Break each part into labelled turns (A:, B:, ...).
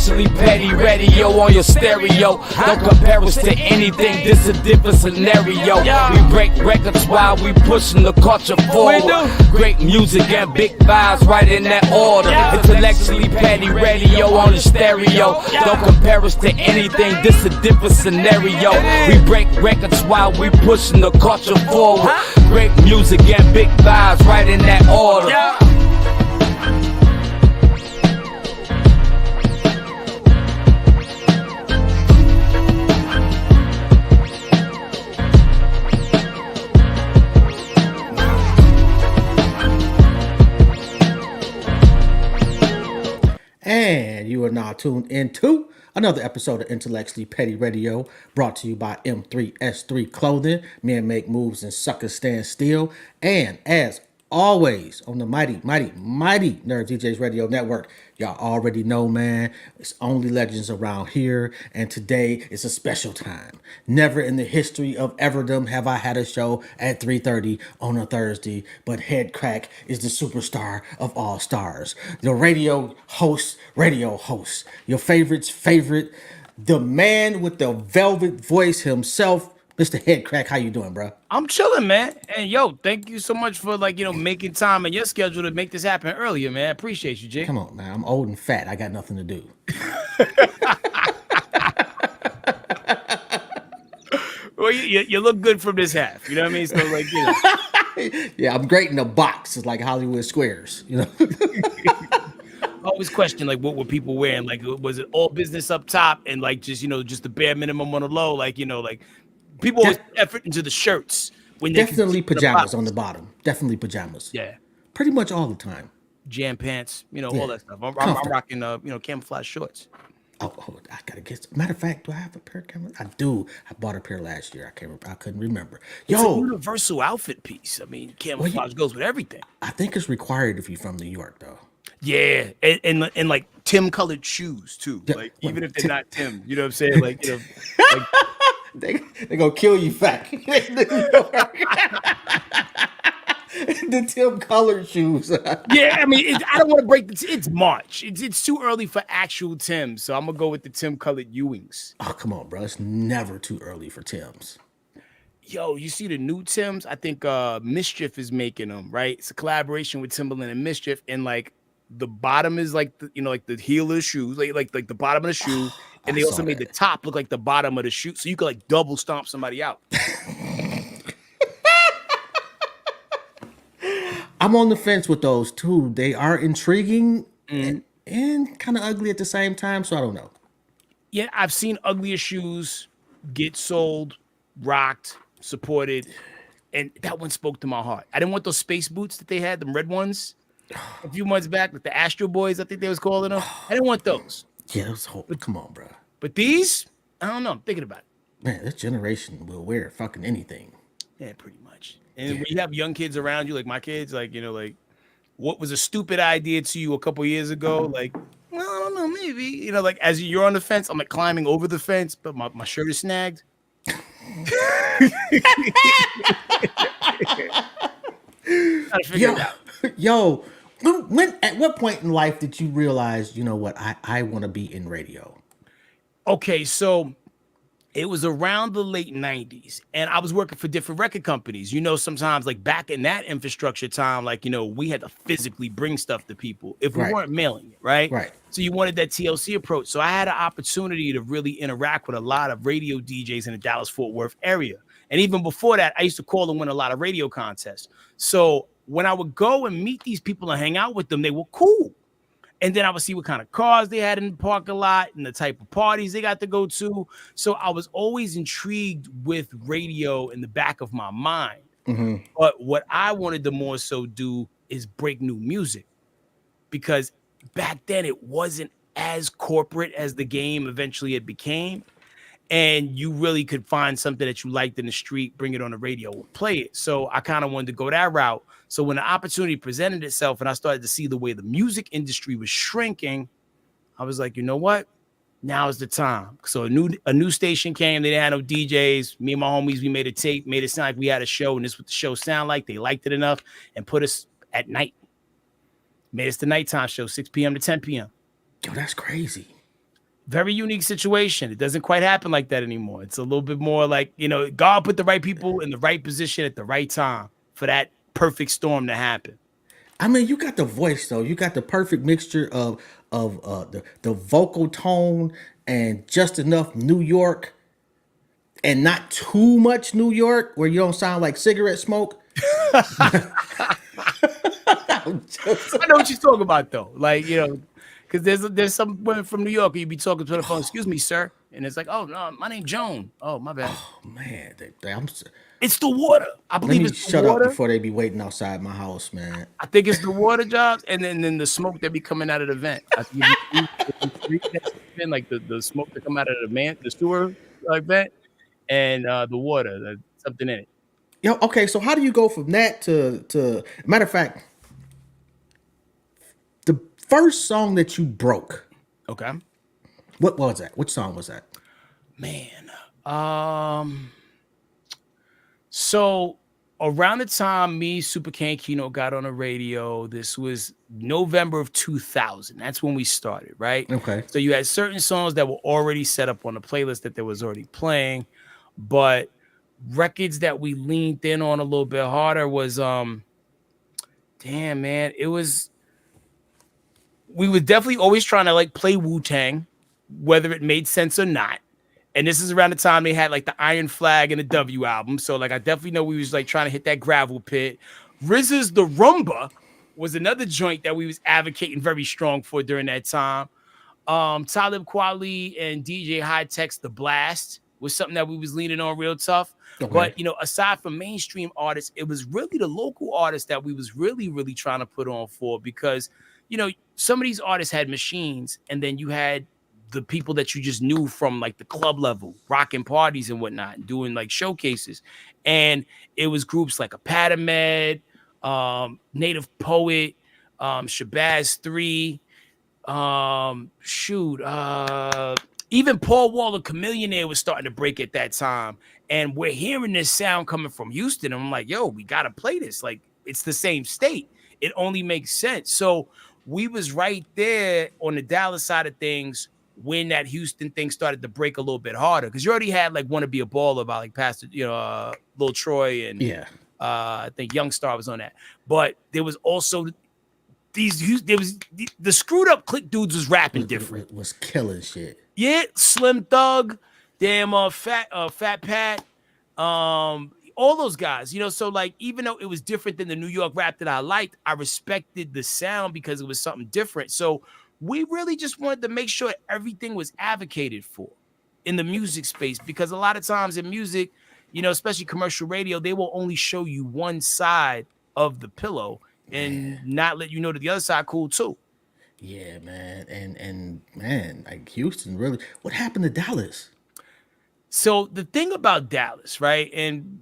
A: Intellectually petty radio on your stereo. Don't compare us to anything, this a different scenario. We break records while we pushing the culture forward. Great music and big vibes right in that order. Intellectually petty radio on the stereo. Don't compare us to anything, this a different scenario. We break records while we pushing the culture forward. Great music and big vibes right in that order.
B: And you are now tuned into another episode of Intellectually Petty Radio, brought to you by M3S3 Clothing. Men make moves and suckers stand still. And as always, on the mighty Nerd DJs Radio Network, y'all already know, man, it's only legends around here. And today is a special time. Never in the history of everdom have I had a show at 3:30 on a Thursday, but Headkrack is the superstar of all stars. The radio host, your favorite's favorite, the man with the velvet voice himself, Mr. Headkrack. How you doing, bro?
C: I'm chilling, man. And yo, thank you so much for making time in your schedule to make this happen earlier, man. I appreciate you, Jay.
B: Come on, man. I'm old and fat. I got nothing to do.
C: Well, you look good from this half. You know what I mean? So
B: Yeah, I'm great in a box. It's like Hollywood Squares,
C: I always question what were people wearing? Was it all business up top and just the bare minimum on the low? People always put effort into the shirts when they
B: definitely pajamas on the bottom. Definitely pajamas.
C: Yeah,
B: pretty much all the time.
C: Jam pants, all that stuff. I'm rocking camouflage shorts.
B: Oh, I gotta get. Matter of fact, do I have a pair of camouflage? I do. I bought a pair last year. I couldn't remember.
C: It's a universal outfit piece. I mean, camouflage goes with everything.
B: I think it's required if you're from New York, though.
C: Yeah, and like Tim colored shoes too.
B: Yeah,
C: even if they're not Tim, you know what I'm saying?
B: They gonna kill you, fat. The Tim colored shoes.
C: Yeah, I mean, I don't want to break it's March. It's too early for actual Tims, so I'm gonna go with the Tim colored Ewings.
B: Oh, come on, bro. It's never too early for Tims.
C: Yo, you see the new Tims? I think Mischief is making them, right? It's a collaboration with Timberland and Mischief, and the bottom is the heel of the shoes, like the bottom of the shoe, and they also made the top look like the bottom of the shoe, so you could double stomp somebody out.
B: I'm on the fence with those too. They are intriguing and kind of ugly at the same time, so I don't know.
C: Yeah, I've seen uglier shoes get sold, rocked, supported, and that one spoke to my heart. I didn't want those space boots that they had, them red ones, a few months back, with the Astro Boys, I think they was calling them. I didn't want those.
B: Yeah, come on, bro.
C: But these, I don't know. I'm thinking about it.
B: Man, this generation will wear fucking anything.
C: Yeah, pretty much. And when you have young kids around you, like my kids, what was a stupid idea to you a couple years ago? Well, I don't know, maybe. As you're on the fence, I'm climbing over the fence, but my shirt is snagged.
B: Yo, at what point in life did you realize, I want to be in radio?
C: Okay, so it was around the late 90s, and I was working for different record companies. Sometimes back in that infrastructure time, we had to physically bring stuff to people if we weren't mailing it, right?
B: Right.
C: So you wanted that TLC approach. So I had an opportunity to really interact with a lot of radio DJs in the Dallas-Fort Worth area. And even before that, I used to call and win a lot of radio contests. So when I would go and meet these people and hang out with them, they were cool. And then I would see what kind of cars they had in the parking lot and the type of parties they got to go to. So I was always intrigued with radio in the back of my mind. Mm-hmm. But what I wanted to more so do is break new music, because back then it wasn't as corporate as the game eventually it became. And you really could find something that you liked in the street, bring it on the radio, and play it. So I kind of wanted to go that route. So when the opportunity presented itself and I started to see the way the music industry was shrinking, I was like, you know what? Now is the time. So a new station came. They didn't have no DJs. Me and my homies, we made a tape, made it sound like we had a show, and this is what the show sound like. They liked it enough and put us at night. Made us the nighttime show, 6 p.m. to 10 p.m.
B: Yo, that's crazy.
C: Very unique situation. It doesn't quite happen like that anymore. It's a little bit more like, God put the right people in the right position at the right time for that perfect storm to happen.
B: I mean, you got the voice though. You got the perfect mixture of the vocal tone and just enough New York and not too much New York where you don't sound like cigarette smoke.
C: I know what you're talking about though. Like, because there's some women from New York where you be talking to the phone, excuse me, sir. And it's like, oh no, my name's Joan. Oh, my bad.
B: Oh man,
C: It's the water. I
B: let
C: believe
B: me
C: it's the
B: shut up
C: water.
B: before they be waiting outside my house, man.
C: I think it's the water jobs, and then the smoke that be coming out of the vent. I think if you read like the smoke that come out of the sewer vent, and the water, something in it.
B: Yo, okay, so how do you go from that to matter of fact, the first song that you broke,
C: Okay,
B: what was that? Which song was that?
C: man. So around the time me, Super K, Kino got on the radio, this was November of 2000. That's when we started, right?
B: Okay.
C: So you had certain songs that were already set up on the playlist that there was already playing, but records that we leaned in on a little bit harder was damn man, we were definitely always trying to like play Wu-Tang, whether it made sense or not. And this is around the time they had like the Iron Flag and the W album. So like I definitely know we was like trying to hit that gravel pit. RZA's The Rumba was another joint that we was advocating very strong for during that time. Talib Kweli and DJ High Tech's The Blast was something that we was leaning on real tough.
B: Okay.
C: But aside from mainstream artists, it was really the local artists that we was really, really trying to put on for, because some of these artists had machines, and then you had the people that you just knew from like the club level, rocking parties and whatnot, and doing like showcases. And it was groups like Apatamed, Native Poet, Shabazz 3, even Paul Wall, Chameleonaire, was starting to break at that time. And we're hearing this sound coming from Houston. And I'm like, yo, we got to play this. Like, it's the same state. It only makes sense. So we was right there on the Dallas side of things when that Houston thing started to break a little bit harder. Because you already had like Wanna Be a Baller by like Pastor, Lil Troy, and I think Young Star was on that. But there was also the screwed up click dudes was rapping different.
B: Was killing shit.
C: Yeah, Slim Thug, damn Fat Pat, all those guys, so like even though it was different than the New York rap that I liked, I respected the sound because it was something different. So we really just wanted to make sure everything was advocated for in the music space, because a lot of times in music, especially commercial radio, they will only show you one side of the pillow and not let you know that the other side cool too.
B: Yeah, man. And man, like Houston really, what happened to Dallas?
C: So the thing about Dallas, right? And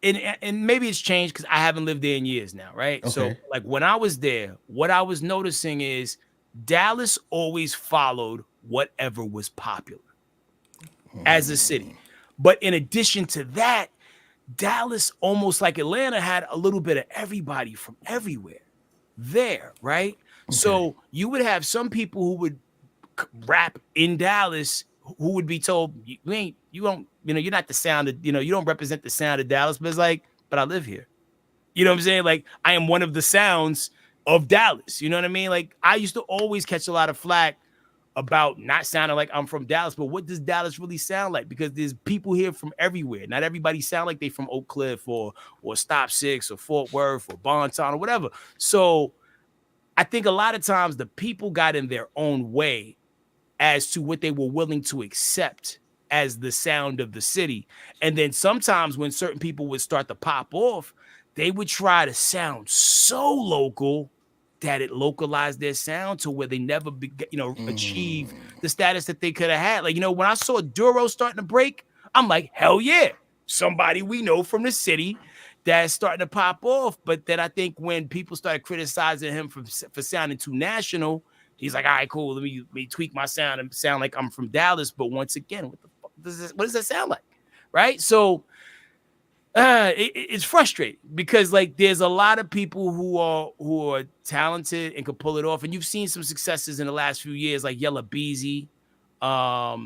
C: maybe it's changed because I haven't lived there in years now, right?
B: Okay.
C: So like when I was there, what I was noticing is Dallas always followed whatever was popular as a city. But in addition to that, Dallas, almost like Atlanta, had a little bit of everybody from everywhere there, right? Okay. So you would have some people who would rap in Dallas who would be told, you're not the sound of, you don't represent the sound of Dallas, but it's like, but I live here. You know what I'm saying? Like, I am one of the sounds of Dallas. You know what I mean? Like, I used to always catch a lot of flack about not sounding like I'm from Dallas, but what does Dallas really sound like? Because there's people here from everywhere. Not everybody sound like they from Oak Cliff or Stop 6 or Fort Worth or Bonton or whatever. So I think a lot of times the people got in their own way as to what they were willing to accept as the sound of the city. And then sometimes when certain people would start to pop off, they would try to sound so local that it localized their sound to where they never, achieve the status that they could have had. Like, when I saw Duro starting to break, I'm like, hell yeah, somebody we know from the city that's starting to pop off. But then I think when people started criticizing him for sounding too national, he's like, all right, cool, let me tweak my sound and sound like I'm from Dallas. But once again, what the fuck what does that sound like? Right? So it's frustrating because like there's a lot of people who are talented and can pull it off, and you've seen some successes in the last few years, like Yella Beezy, Brianna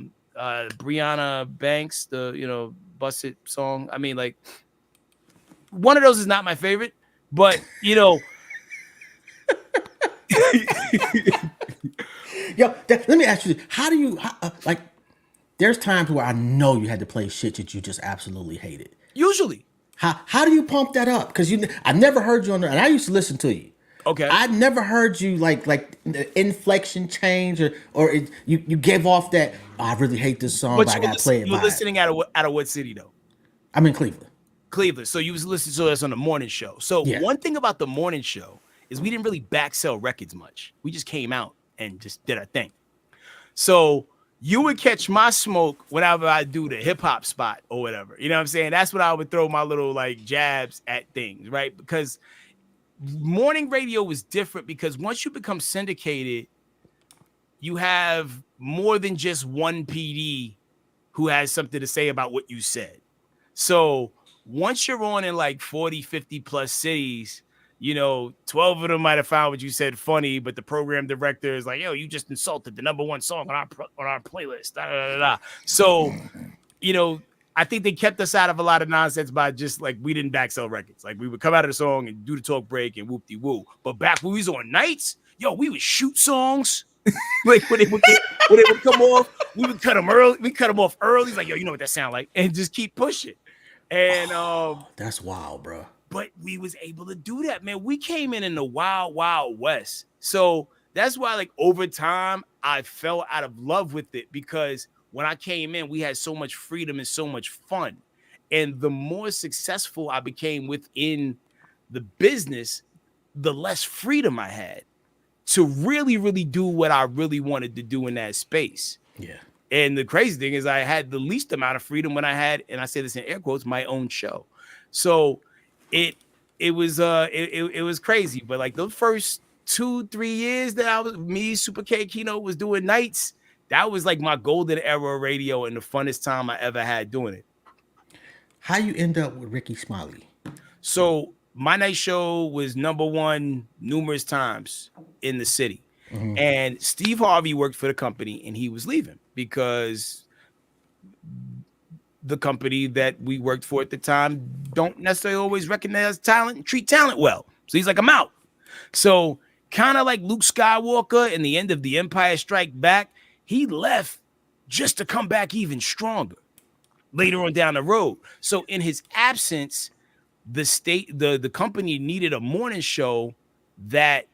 C: Banks, the Bust It song. I mean, like, one of those is not my favorite, but
B: Yo, let me ask you, how do you like? There's times where I know you had to play shit that you just absolutely hated.
C: usually.
B: How do you pump that up? Because I never heard you on there, and I used to listen to you.
C: Okay.
B: I never heard you like the inflection change or you gave off that, "Oh, I really hate this song,
C: But
B: but I gotta play it
C: you were
B: by."
C: listening out of what city though?
B: I'm in Cleveland.
C: Cleveland. So you was listening to us on the morning show. So
B: Yeah.
C: one thing about the morning show is we didn't really back sell records much. We just came out and just did our thing. So you would catch my smoke whenever I do the hip hop spot or whatever. You know what I'm saying? That's when I would throw my little like jabs at things, right? Because morning radio was different because once you become syndicated, you have more than just one PD who has something to say about what you said. So once you're on in like 40, 50 plus cities, 12 of them might have found what you said funny, but the program director is like, yo, you just insulted the number one song on our playlist. Da, da, da, da. So, I think they kept us out of a lot of nonsense by just like we didn't back sell records. Like we would come out of the song and do the talk break and whoop de woo. But back when we was on nights, we would shoot songs. Like when they would come off, we would cut them early. We cut them off early. He's like, yo, you know what that sound like, and just keep pushing. And
B: that's wild, bro.
C: But we was able to do that, man. We came in the wild, wild west. So that's why, like, over time, I fell out of love with it because when I came in, we had so much freedom and so much fun. And the more successful I became within the business, the less freedom I had to really, really do what I really wanted to do in that space.
B: Yeah.
C: And the crazy thing is I had the least amount of freedom when I had, and I say this in air quotes, my own show. So it was crazy. But like those first 2-3 years that I was Super K Keynote was doing nights, that was like my golden era of radio and the funnest time I ever had doing it.
B: How you end up with Ricky Smiley?
C: So my night show was number one numerous times in the city. Mm-hmm. And Steve Harvey worked for the company and he was leaving because the company that we worked for at the time don't necessarily always recognize talent and treat talent well. So he's like, I'm out. So kind of like Luke Skywalker in the end of The Empire Strike Back, he left just to come back even stronger later on down the road. So in his absence, the company needed a morning show that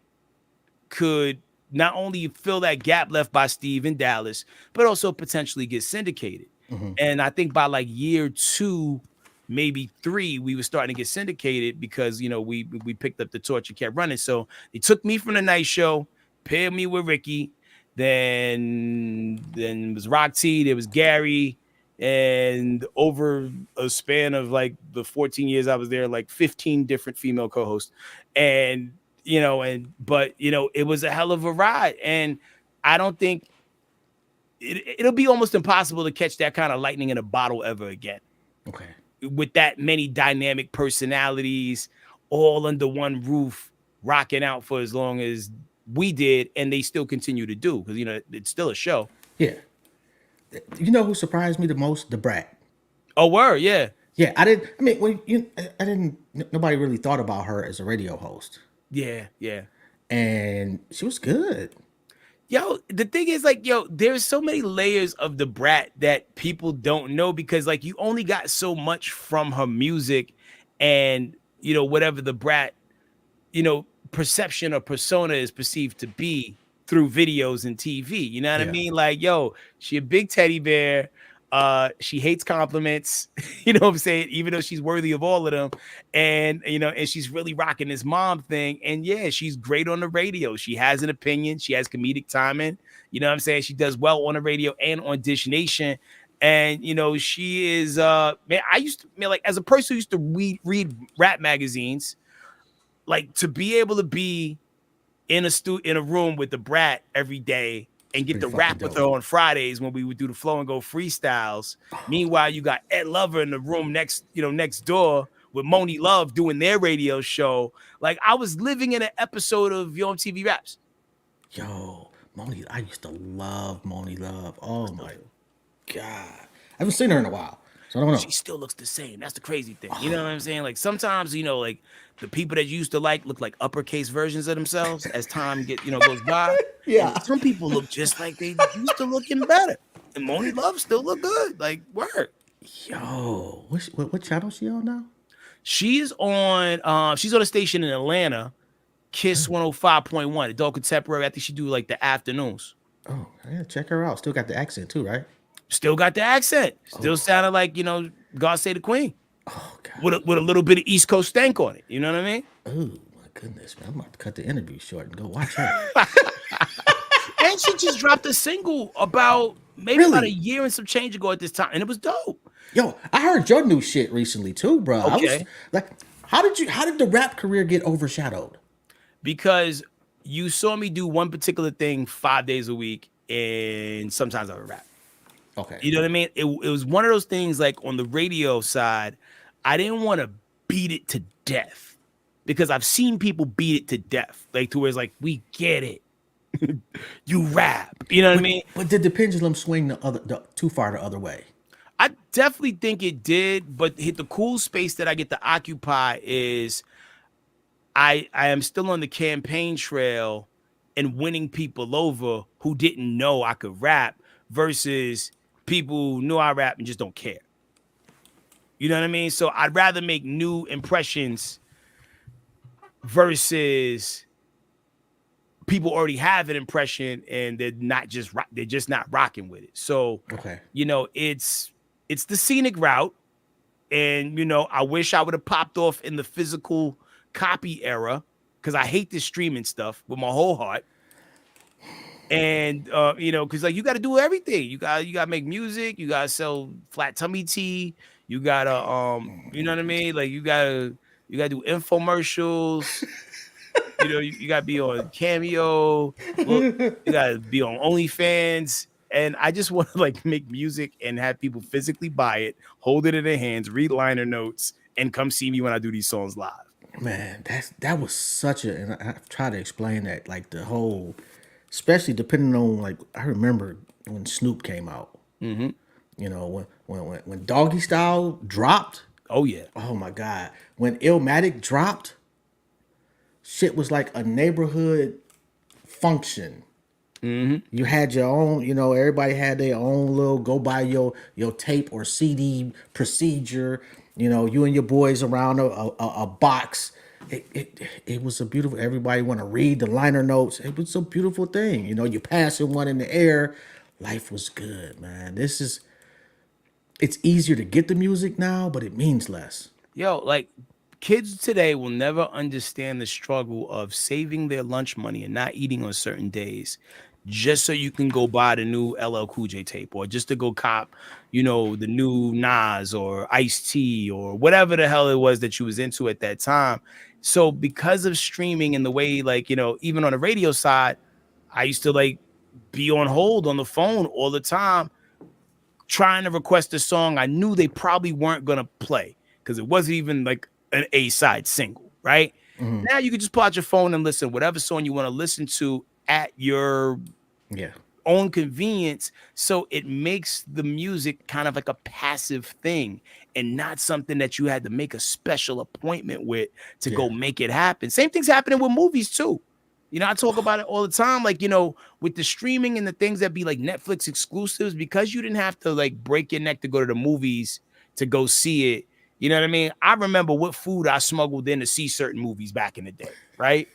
C: could not only fill that gap left by Steve in Dallas, but also potentially get syndicated. Mm-hmm. And I think by like year 2, maybe 3, we were starting to get syndicated because, we picked up the torch and kept running. So they took me from the night show, paired me with Ricky. Then it was Rock T, there was Gary. And over a span of like the 14 years I was there, like 15 different female co-hosts. And, it was a hell of a ride. And I don't think it'll be almost impossible to catch that kind of lightning in a bottle ever again.
B: Okay. With
C: that many dynamic personalities all under one roof, rocking out for as long as we did, and they still continue to do because it's still a show.
B: Yeah. You know who surprised me the most? The Brat.
C: Oh, word, yeah.
B: Yeah, nobody really thought about her as a radio host.
C: Yeah.
B: And she was good.
C: Yo, the thing is, like, there's so many layers of the Brat that people don't know because, like, you only got so much from her music and, whatever the Brat, perception or persona is perceived to be through videos and TV. You know what I mean? Like, she a big teddy bear. She hates compliments. You know what I'm saying? Even though she's worthy of all of them. And, and she's really rocking this mom thing. And yeah, she's great on the radio. She has an opinion. She has comedic timing. You know what I'm saying? She does well on the radio and on Dish Nation. And, she is, like as a person who used to read rap magazines, like to be able to be in a room with the Brat every day and get to rap with her on Fridays when we would do the Flow and Go freestyles. Meanwhile, you got Ed Lover in the room next door with Moni Love doing their radio show. Like I was living in an episode of Yo MTV Raps.
B: Yo, Moni, I used to love Moni Love. Oh my God. I haven't seen her in a while. So I don't know.
C: She still looks the same. That's the crazy thing. You know what I'm saying? Like sometimes, like the people that you used to like look like uppercase versions of themselves as time goes by.
B: Yeah.
C: And some people look just like they used to looking better. And Moni Love still look good. Like word.
B: Yo, what channel she on now?
C: She's on a station in Atlanta, Kiss 105.1, adult contemporary. I think she do like the afternoons.
B: Oh, I gotta check her out. Still got the accent too, right?
C: Still got the accent. Still sounded like, God Save the Queen.
B: Oh God.
C: With a little bit of East Coast stank on it. You know what I mean?
B: Oh my goodness, man. I'm about to cut the interview short and go watch her.
C: And she just dropped a single about a year and some change ago at this time, and it was dope.
B: Yo, I heard your new shit recently too, bro. I was
C: Okay.
B: like, how did the rap career get overshadowed?
C: Because you saw me do one particular thing 5 days a week, and sometimes I would rap.
B: Okay.
C: You know what I mean? It was one of those things like on the radio side, I didn't want to beat it to death because I've seen people beat it to death. Like to where it's like, we get it. You rap. You know what I mean?
B: But did the pendulum swing too far the other way?
C: I definitely think it did, but the cool space that I get to occupy is I am still on the campaign trail and winning people over who didn't know I could rap versus people who knew I rap and just don't care. You know what I mean? So I'd rather make new impressions versus people already have an impression and they're just not rocking with it. So,
B: Okay.
C: It's the scenic route. And, I wish I would have popped off in the physical copy era because I hate this streaming stuff with my whole heart. And, because like you got to do everything. You got to make music. You got to sell flat tummy tea. You got to, you know what I mean? Like you got to do infomercials. You got to be on Cameo. You got to be on OnlyFans. And I just want to like make music and have people physically buy it, hold it in their hands, read liner notes, and come see me when I do these songs live.
B: Man, that was such and I've tried to explain that, like the whole, especially depending on like I remember when Snoop came out.
C: Mm-hmm.
B: When Doggy Style dropped.
C: Oh yeah.
B: Oh my God. When Illmatic dropped, shit was like a neighborhood function.
C: Mm-hmm.
B: You had your own, everybody had their own little go buy your tape or CD procedure. You and your boys around a box. It was a beautiful. Everybody want to read the liner notes. It was a beautiful thing. You passing one in the air. Life was good, man. It's easier to get the music now, but it means less.
C: Yo, like kids today will never understand the struggle of saving their lunch money and not eating on certain days just so you can go buy the new LL Cool J tape or just to go cop, the new Nas or Ice-T or whatever the hell it was that you was into at that time. So because of streaming and the way, like, even on the radio side, I used to like be on hold on the phone all the time trying to request a song I knew they probably weren't going to play because it wasn't even like an A-side single, right? Mm-hmm. Now you can just pull out your phone and listen whatever song you want to listen to at your own convenience. So it makes the music kind of like a passive thing and not something that you had to make a special appointment with to go make it happen. Same thing's happening with movies too. I talk about it all the time, like, with the streaming and the things that be like Netflix exclusives, because you didn't have to like break your neck to go to the movies to go see it. You know what I mean? I remember what food I smuggled in to see certain movies back in the day, right?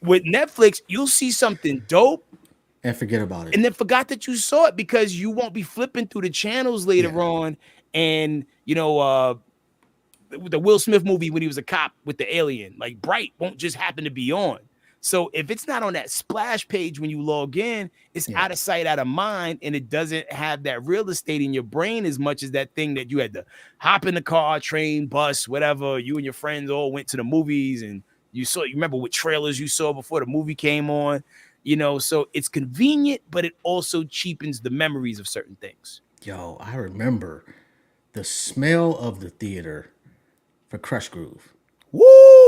C: With Netflix, you'll see something dope
B: and forget about it.
C: And then forgot that you saw it because you won't be flipping through the channels later on. And, the Will Smith movie when he was a cop with the alien, like Bright won't just happen to be on. So if it's not on that splash page when you log in, it's out of sight, out of mind, and it doesn't have that real estate in your brain as much as that thing that you had to hop in the car, train, bus, whatever. You and your friends all went to the movies, and you remember what trailers you saw before the movie came on, so it's convenient, but it also cheapens the memories of certain things.
B: Yo, I remember the smell of the theater for Crush Groove.
C: Woo!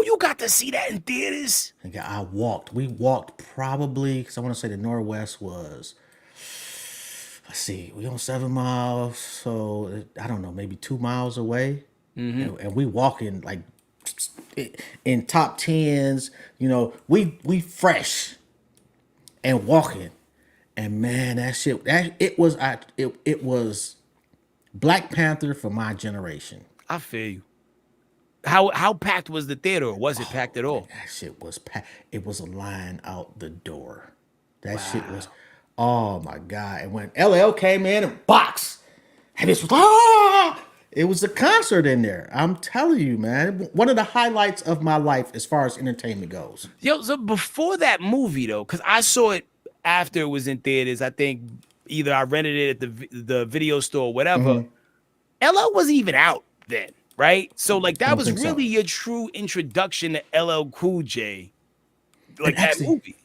C: You got to see that in theaters.
B: Nigga, I walked. We walked probably because I want to say the Northwest was. Let's see, we on 7 miles, so I don't know, maybe 2 miles away, and we walking like in top tens. You know, we fresh and walking, and man, that shit that it was Black Panther for my generation.
C: I feel you. How packed was the theater? Or was it packed at all?
B: That shit was packed. It was a line out the door. That shit was, oh my god! And when LL came in and box, and it was it was a concert in there. I'm telling you, man, one of the highlights of my life as far as entertainment goes.
C: Yo, so before that movie though, because I saw it after it was in theaters. I think either I rented it at the video store or whatever. LL wasn't even out then, right? So like that was really your true introduction to LL Cool J, like
B: actually,
C: that movie.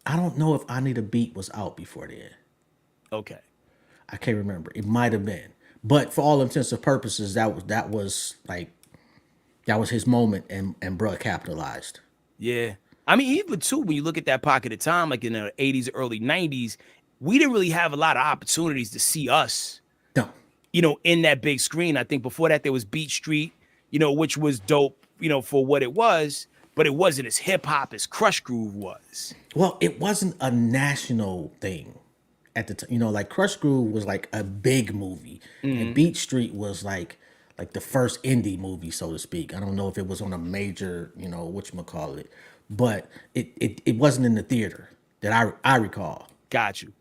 B: I don't know if I Need a Beat was out before then.
C: Okay.
B: I can't remember. It might have been, but for all intents and purposes, that was like that was his moment, and bruh capitalized.
C: Yeah. I mean, even too, when you look at that pocket of time, like in the 80s, early 90s, we didn't really have a lot of opportunities to see us,
B: No,
C: you know, in that big screen. I think before that there was Beat Street, you know, which was dope, you know, for what it was, but it wasn't as hip hop as Crush Groove was.
B: well, it wasn't a national thing at the time. You know, like Crush Groove was like a big movie, and Beat Street was like the first indie movie, so to speak. I don't know if it was on a major, you know, whatchamacallit, but it wasn't in the theater that I recall.
C: Got you.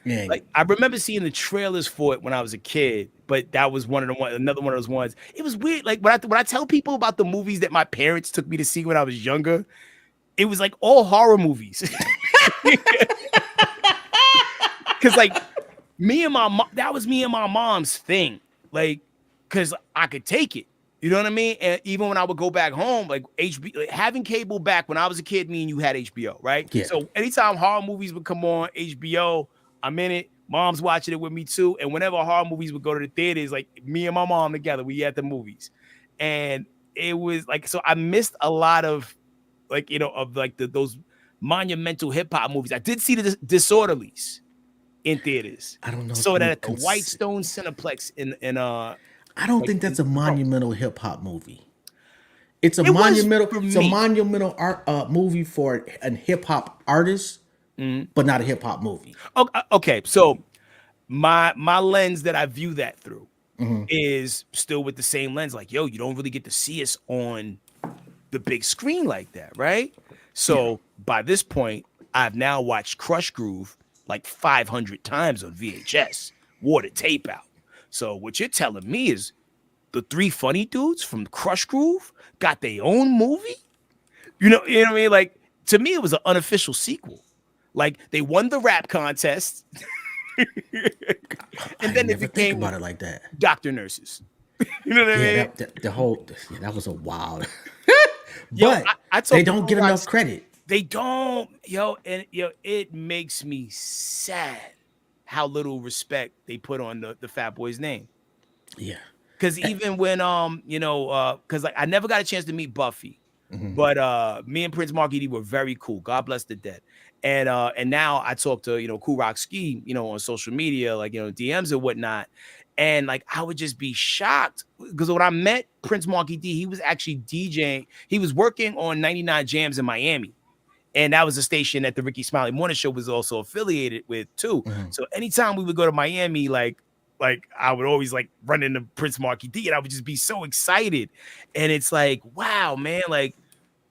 B: And
C: Like I remember seeing the trailers for it when I was a kid, but that was another one of those ones. It was weird. Like when I tell people about the movies that my parents took me to see when I was younger, it was like all horror movies. Cause like me and my mom, that was me and my mom's thing. Like, cause I could take it. You know what I mean? And even when I would go back home, like HBO, having cable back when I was a kid, me and you had HBO, right?
B: Yeah.
C: So anytime horror movies would come on HBO, I'm in it. Mom's watching it with me too. And whenever horror movies would go to the theaters, like me and my mom together, we at the movies. And it was like, so I missed a lot of like, you know, of like those monumental hip hop movies. I did see the Disorderlies in theaters.
B: I don't know.
C: So
B: if
C: that
B: you
C: at the Whitestone Cineplex in
B: I don't
C: like,
B: think that's a monumental hip hop movie. It's a
C: It was
B: monumental.
C: for
B: It's a
C: me.
B: monumental art movie for a hip hop artist, but not a hip hop movie.
C: Okay, so my lens that I view that through is still with the same lens. Like, yo, you don't really get to see us on the big screen like that, right? So by this point, I've now watched Crush Groove like 500 times on VHS, wore the tape out. So what you're telling me is the three funny dudes from Crush Groove got their own movie? You know what I mean? Like, to me, it was an unofficial sequel. Like, they won the rap contest. And then it
B: never think
C: became
B: about it like that.
C: Doctor Nurses. You know what I mean?
B: Yeah, the whole that was a wild.
C: Yo,
B: But
C: I told
B: they don't get
C: Rock-
B: enough credit.
C: They don't, and it makes me sad how little respect they put on the Fat Boy's name.
B: Yeah.
C: Because even when because like I never got a chance to meet Buffy, but me and Prince Markie D were very cool. God bless the dead. And now I talk to Cool Rock Ski, on social media, like DMs and whatnot. And like I would just be shocked because when I met Prince Markie D, he was actually DJing. He was working on 99 Jams in Miami. And that was a station that the Ricky Smiley Morning Show was also affiliated with too. So anytime we would go to Miami, like I would always like run into Prince Markie D, and I would just be so excited. And it's like, wow, man, like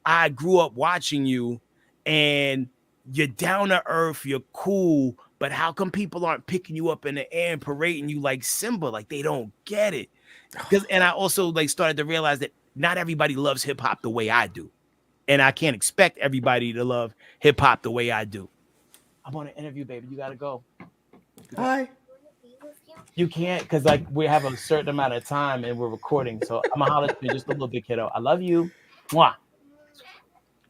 C: I grew up watching you, and you're down to earth, you're cool, but how come people aren't picking you up in the air and parading you like Simba? Like they don't get it. And I also like started to realize that not everybody loves hip hop the way I do. And I can't expect everybody to love hip hop the way I do. I'm on an interview, baby. You gotta go.
B: Hi.
C: You can't, because like we have a certain amount of time and we're recording. So I'm gonna holler at you just a little bit, kiddo. I love you. Mwah.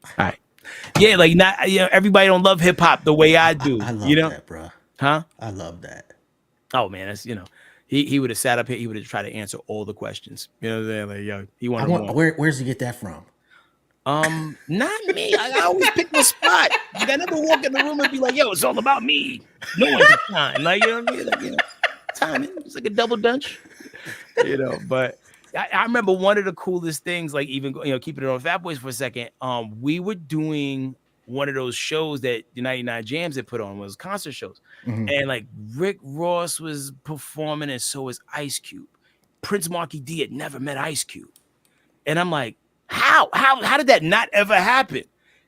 C: All right. Yeah, like not everybody don't love hip hop the way I do.
B: I love that, bro.
C: Huh?
B: I love that.
C: Oh man, that's he would have sat up here, he would have tried to answer all the questions. You know what I'm saying? Like, yo, he wanted more.
B: Where's he get that from?
C: Not me. I always pick my spot. Like, I never walk in the room and be like, "Yo, it's all about me." No one's time. Like, you know what I mean? Like, timing. It's like a double dutch. But I remember one of the coolest things, like even keeping it on Fat Boys for a second. We were doing one of those shows that the 99 Jams had put on, was concert shows, and like Rick Ross was performing, and so was Ice Cube. Prince Marky D had never met Ice Cube, and I'm like, how did that not ever happen?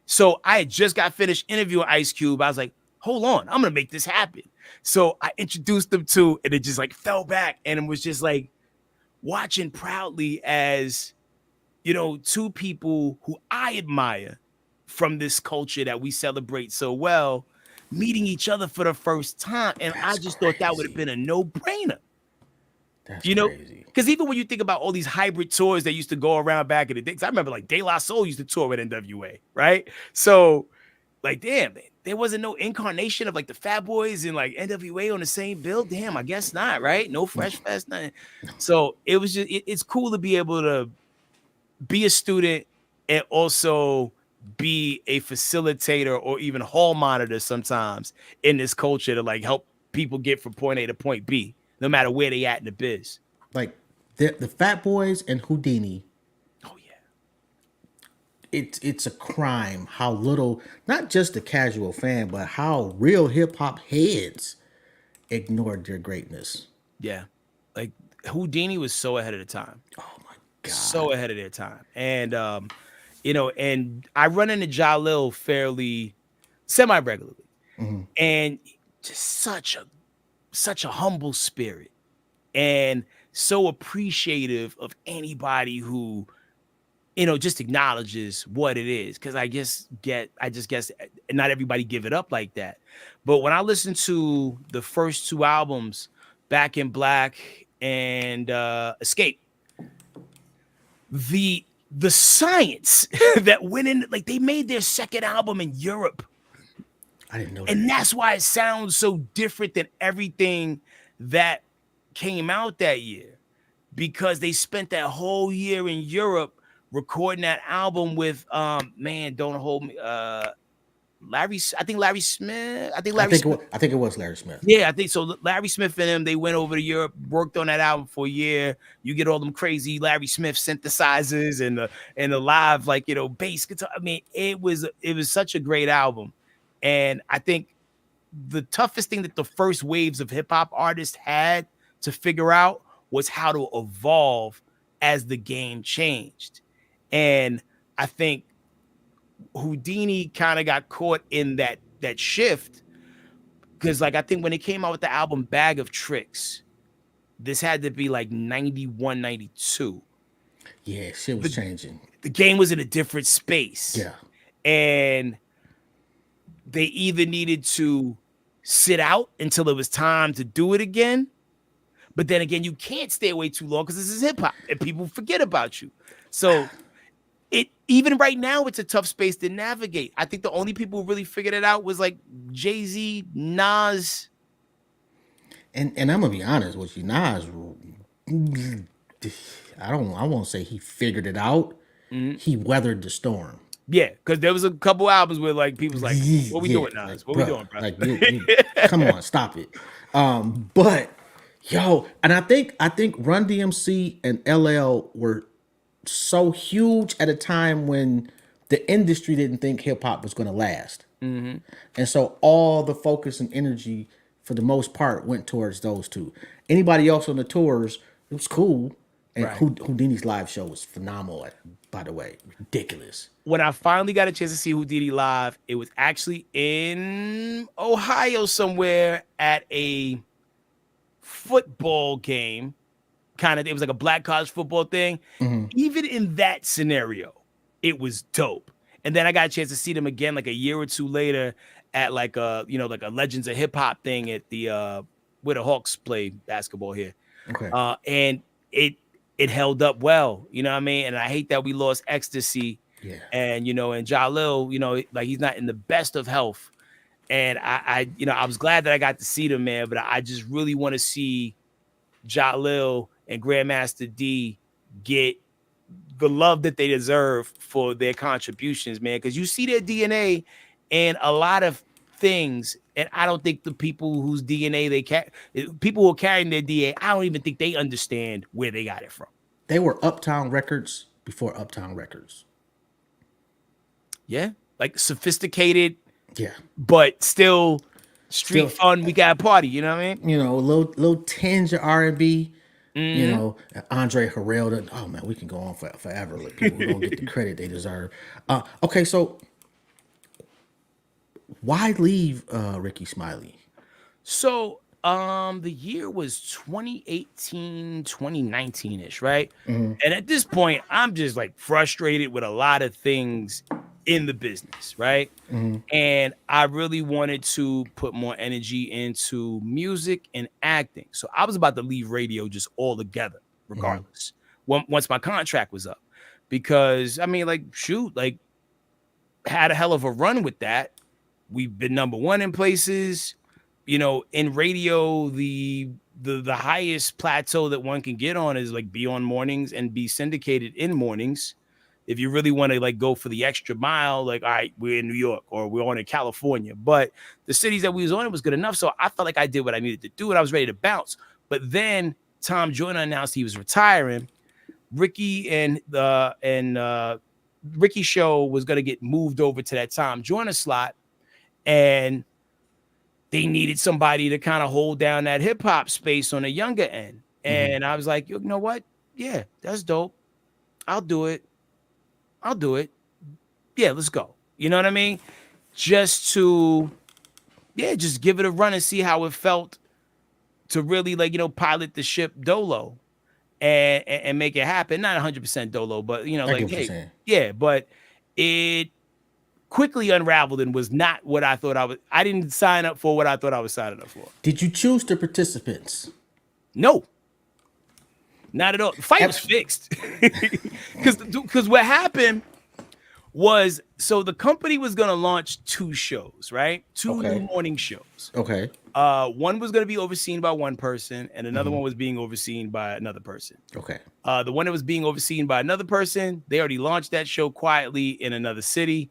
C: So I had just got finished interviewing Ice Cube. I was like, hold on, I'm gonna make this happen. So I introduced them to, and it just like fell back, and it was just like watching proudly as two people who I admire from this culture that we celebrate so well, meeting each other for the first time. And I just thought that would have been a no-brainer.
B: That's crazy.
C: Because even when you think about all these hybrid tours that used to go around back in the day, I remember like De La Soul used to tour with NWA, right? So like, damn, there wasn't no incarnation of like the Fat Boys and like NWA on the same bill. Damn, I guess not, right? No Fresh Fest, nothing. So it was just, it's cool to be able to be a student and also be a facilitator or even hall monitor sometimes in this culture to like help people get from point A to point B, no matter where they at in the biz.
B: Like the Fat Boys and Houdini.
C: Oh yeah.
B: It's a crime how little, not just the casual fan, but how real hip hop heads ignored their greatness.
C: Yeah. Like Houdini was so ahead of the time.
B: Oh my God.
C: So ahead of their time. And and I run into Jalil fairly semi-regularly. And just such a humble spirit and so appreciative of anybody who just acknowledges what it is. Because I just guess not everybody give it up like that. But when I listened to the first two albums, Back in Black and Escape, the science that went in, like they made their second album in Europe.
B: I didn't know
C: and
B: that.
C: that's why it sounds so different than everything that came out that year, because they spent that whole year in Europe recording that album with don't hold me, Larry Smith. I
B: think it was Larry Smith.
C: Yeah, I think so. Larry Smith and him, they went over to Europe, worked on that album for a year. You get all them crazy Larry Smith synthesizers and the live bass guitar. I mean, it was such a great album. And I think the toughest thing that the first waves of hip hop artists had to figure out was how to evolve as the game changed. And I think Houdini kind of got caught in that shift, because I think when it came out with the album Bag of Tricks, this had to be like 91, 92.
B: Yeah, shit was changing.
C: The game was in a different space.
B: Yeah.
C: And they either needed to sit out until it was time to do it again. But then again, you can't stay away too long because this is hip hop and people forget about you. So even right now, it's a tough space to navigate. I think the only people who really figured it out was like Jay-Z, Nas.
B: And I'm gonna be honest with you, Nas, I won't say he figured it out. He weathered the storm.
C: Yeah, because there was a couple albums where like people's like, "What we doing, Nas? What we doing, bro?
B: Like, come on, stop it." But yo, and I think Run DMC and LL were so huge at a time when the industry didn't think hip hop was going to last, and so all the focus and energy, for the most part, went towards those two. Anybody else on the tours, it was cool. And
C: Right.
B: Houdini's live show was phenomenal, by the way. Ridiculous.
C: When I finally got a chance to see Houdini live, it was actually in Ohio somewhere at a football game. It was like a black college football thing. Even in that scenario, it was dope. And then I got a chance to see them again like a year or two later at like a Legends of Hip Hop thing at the where the Hawks play basketball here.
B: Okay.
C: And it held up well, you know what I mean? And I hate that we lost Ecstasy.
B: Yeah.
C: And and Jalil, like he's not in the best of health. And I was glad that I got to see them, man, but I just really want to see Jalil and Grandmaster D get the love that they deserve for their contributions, man. Because you see their DNA in a lot of things, and I don't think the people whose DNA they carry, people who are carrying their DNA, I don't even think they understand where they got it from.
B: They were Uptown Records before Uptown Records.
C: Yeah, like sophisticated,
B: Yeah.
C: but still street fun. We got a party, you know what I mean?
B: You know, a little tinge of R&B. You know, Andre Harrell. Oh man, we can go on forever. Like, people don't get the credit they deserve. Okay, so why leave Ricky Smiley?
C: So the year was 2018, 2019-ish, right? And at this point, I'm just like frustrated with a lot of things in the business, right? And I really wanted to put more energy into music and acting. So I was about to leave radio just altogether, regardless. Once my contract was up. Because I mean, like, shoot, like, had a hell of a run with that. We've been number one in places. You know, in radio, the highest plateau that one can get on is like be on mornings and be syndicated in mornings. If you really want to like go for the extra mile, like, all right, we're in New York or we're on in California, but the cities that we was on, it was good enough. So I felt like I did what I needed to do and I was ready to bounce. But then Tom Joyner announced he was retiring. Ricky and Ricky's show was going to get moved over to that Tom Joyner slot. And they needed somebody to kind of hold down that hip hop space on the younger end. And I was like, you know what? Yeah, that's dope. I'll do it. Yeah, let's go. You know what I mean? Just to, just give it a run and see how it felt to really, like, you know, pilot the ship dolo and make it happen. Not 100% dolo, but, you know, like, hey, yeah, but it quickly unraveled and was not what I thought I didn't sign up for what I thought I was signing up for.
B: Did you choose the participants?
C: No. Not at all. The fight was fixed. Because what happened was, so the company was going to launch 2 shows, right? 2 new morning shows.
B: Okay.
C: One was going to be overseen by one person, and another one was being overseen by another person.
B: Okay.
C: The one that was being overseen by another person, they already launched that show quietly in another city,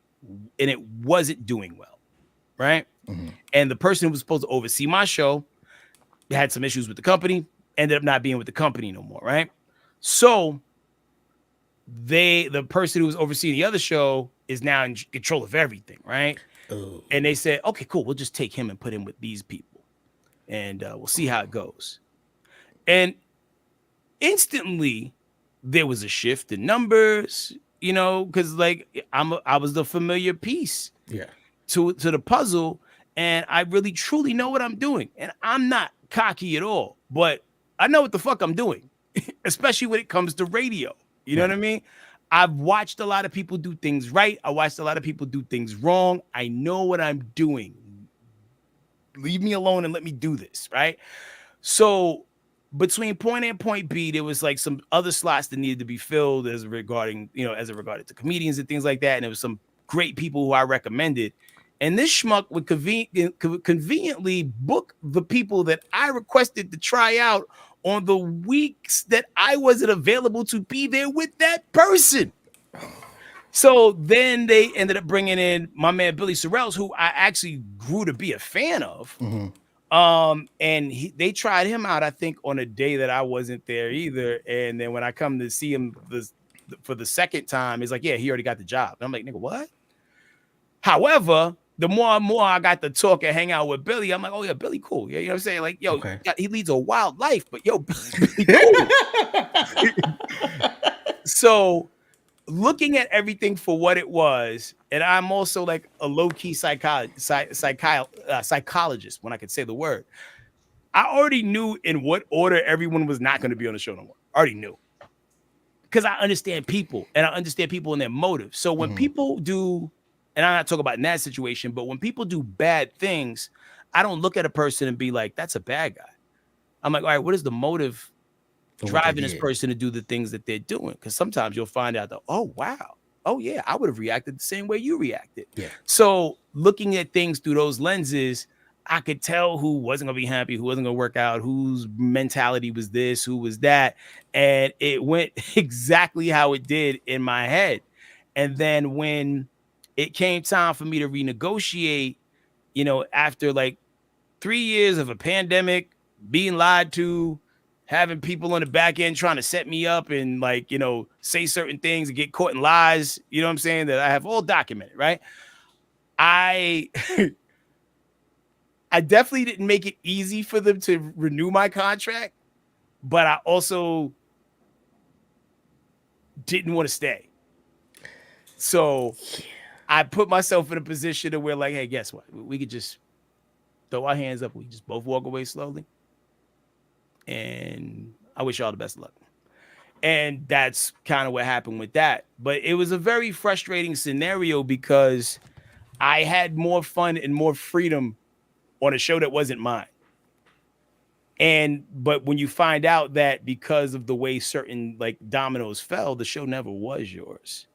C: and it wasn't doing well, right? And the person who was supposed to oversee my show had some issues with the company, ended up not being with the company no more, right? So the person who was overseeing the other show is now in control of everything, right?
B: Ooh.
C: And they said, okay, cool, we'll just take him and put him with these people, and we'll see how it goes. And instantly, there was a shift in numbers, you know, because like I was the familiar piece, to the puzzle, and I really truly know what I'm doing, and I'm not cocky at all, but I know what the fuck I'm doing, especially when it comes to radio. You know what I mean? I've watched a lot of people do things right. I watched a lot of people do things wrong. I know what I'm doing. Leave me alone and let me do this, right? So between point A and point B, there was like some other slots that needed to be filled as regarding, you know, as it regarded to comedians and things like that. And there was some great people who I recommended. And this schmuck would conveniently book the people that I requested to try out on the weeks that I wasn't available to be there with that person. So then they ended up bringing in my man Billy Sorrells, who I actually grew to be a fan of. And they tried him out, I think, on a day that I wasn't there either. And then when I come to see him for the second time, he's like, yeah, he already got the job. And I'm like, nigga, what? However, the more and more I got to talk and hang out with Billy, I'm like, oh yeah, Billy cool. Yeah, you know what I'm saying? Like, yo, he leads a wild life, but yo, Billy cool. So looking at everything for what it was, and I'm also like a low-key psychologist, when I could say the word. I already knew in what order everyone was not going to be on the show no more. I already knew. Because I understand people, and I understand people and their motives. So when people do, and I'm not talking about in that situation, but when people do bad things, I don't look at a person and be like, that's a bad guy. I'm like, all right, what is the motive driving this person to do the things that they're doing? Because sometimes you'll find out that, oh, wow. Oh, yeah, I would have reacted the same way you reacted. Yeah. So looking at things through those lenses, I could tell who wasn't gonna be happy, who wasn't gonna work out, whose mentality was this, who was that. And it went exactly how it did in my head. And then when it came time for me to renegotiate, after like 3 years of a pandemic, being lied to, having people on the back end trying to set me up and like, say certain things and get caught in lies, you know what I'm saying, that I have all documented, right? I I definitely didn't make it easy for them to renew my contract, but I also didn't want to stay. So I put myself in a position to where like, hey, guess what? We could just throw our hands up. We just both walk away slowly. And I wish y'all the best of luck. And that's kind of what happened with that. But it was a very frustrating scenario because I had more fun and more freedom on a show that wasn't mine. But when you find out that because of the way certain like dominoes fell, the show never was yours.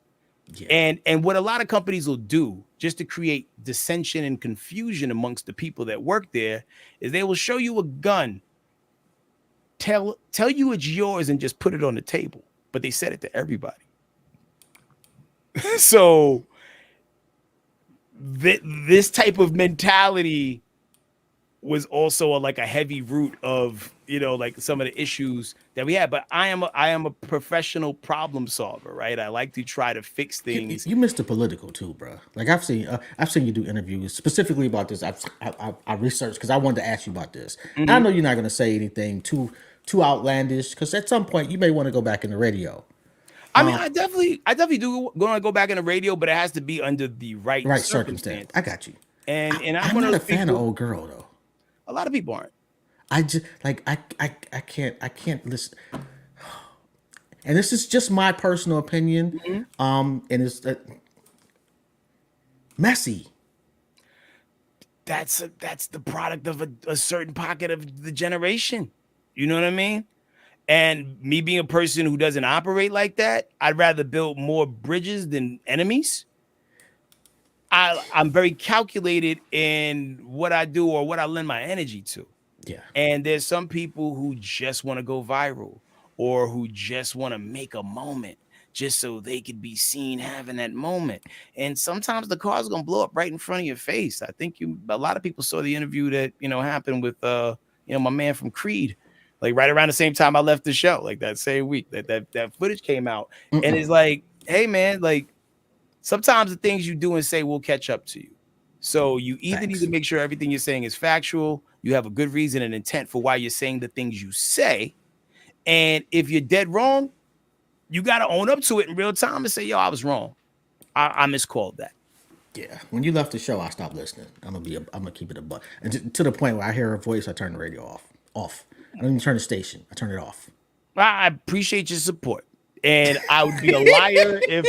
C: Yeah. And what a lot of companies will do just to create dissension and confusion amongst the people that work there is they will show you a gun, tell you it's yours and just put it on the table. But they said it to everybody. So this type of mentality was also like a heavy root of, like some of the issues that we had. But I am a professional problem solver, right? I like to try to fix things.
B: You missed the political too, bro. Like I've seen you do interviews specifically about this. I researched because I wanted to ask you about this. Mm-hmm. I know you're not going to say anything too outlandish because at some point you may want to go back in the radio.
C: I mean, I definitely do want to go back in the radio, but it has to be under the right circumstance.
B: I got you.
C: And
B: I'm not a fan of old girl though.
C: A lot of people aren't.
B: I just like I can't listen. And this is just my personal opinion. Mm-hmm. And it's messy.
C: That's the product of a certain pocket of the generation. You know what I mean? And me being a person who doesn't operate like that, I'd rather build more bridges than enemies. I'm very calculated in what I do or what I lend my energy to.
B: Yeah.
C: And there's some people who just want to go viral or who just want to make a moment just so they could be seen having that moment. And sometimes the car's going to blow up right in front of your face. I think a lot of people saw the interview that, happened with, my man from Creed, like right around the same time I left the show, like that same week that footage came out. Mm-mm. And it's like, hey man, like, sometimes the things you do and say will catch up to you. So you either need to make sure everything you're saying is factual, you have a good reason and intent for why you're saying the things you say. And if you're dead wrong, you got to own up to it in real time and say, yo, I was wrong. I miscalled that.
B: Yeah. When you left the show, I stopped listening. I'm gonna keep it a buck. And to the point where I hear her voice, I turn the radio off. I don't even turn the station. I turn it off.
C: I appreciate your support. And I would be a liar if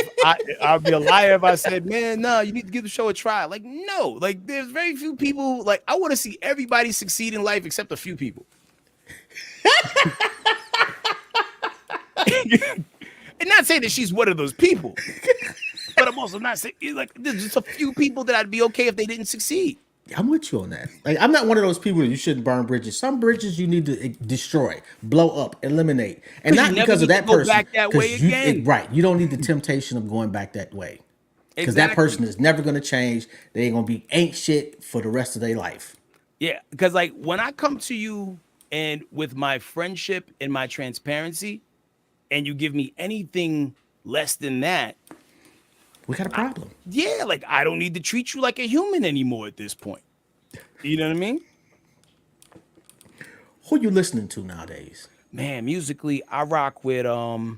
C: I said, man, no, you need to give the show a try. Like, no, like there's very few people. Like, I want to see everybody succeed in life except a few people. And not saying that she's one of those people, but I'm also not saying like there's just a few people that I'd be okay if they didn't succeed.
B: I'm with you on that. Like, I'm not one of those people that you shouldn't burn bridges. Some bridges you need to destroy, blow up, eliminate, and not because of that person.
C: Back that way again.
B: Right. You don't need the temptation of going back that way because that person is never going to change. They ain't shit for the rest of their life.
C: Yeah, because like when I come to you and with my friendship and my transparency, and you give me anything less than that,
B: we got a problem.
C: Like I don't need to treat you like a human anymore at this point. You know what I mean?
B: Who you listening to nowadays?
C: Man, musically, I rock with I